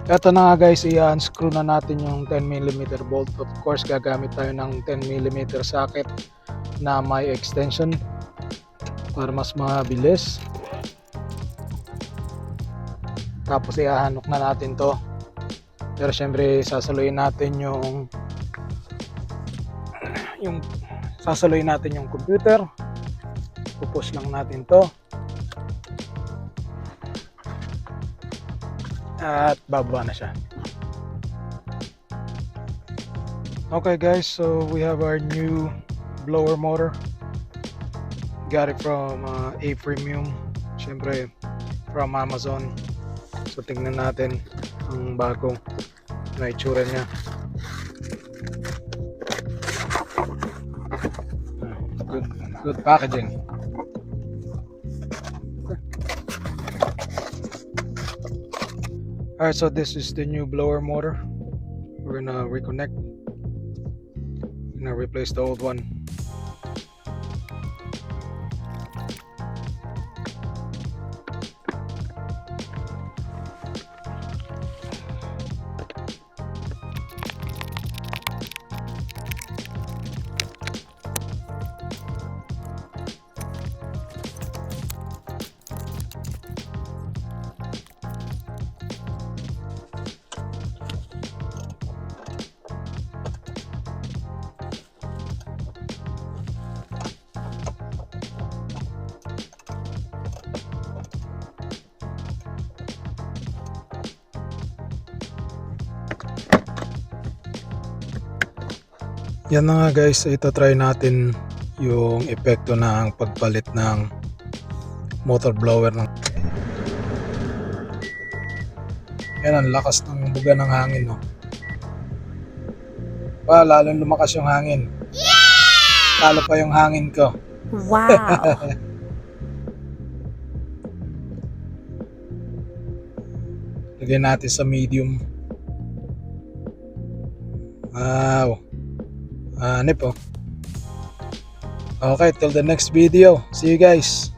Eto na nga guys, i-unscrew na natin yung 10mm bolt. Of course, gagamit tayo ng 10mm socket na may extension para mas mabilis. Tapos ihahanok na natin to. Pero syempre sasaluyin natin yung computer. Pupush lang natin to. At bababa na siya. Okay guys, so we have our new blower motor. Got it from A-Premium, syempre from Amazon. So tingnan natin ang bagong na itsura niya. Good packaging. Alright, so this is the new blower motor. We're gonna reconnect. We're gonna replace the old one. Yan na nga guys, ito try natin yung epekto ng pagpalit ng motor blower ng. Yan, ang lakas ng buga ng hangin, no? Lalong lumakas yung hangin. Talo pa yung hangin ko. Wow! Lagyan natin sa medium. Wow. Hanip, oh. Okay, till the next video. See you guys.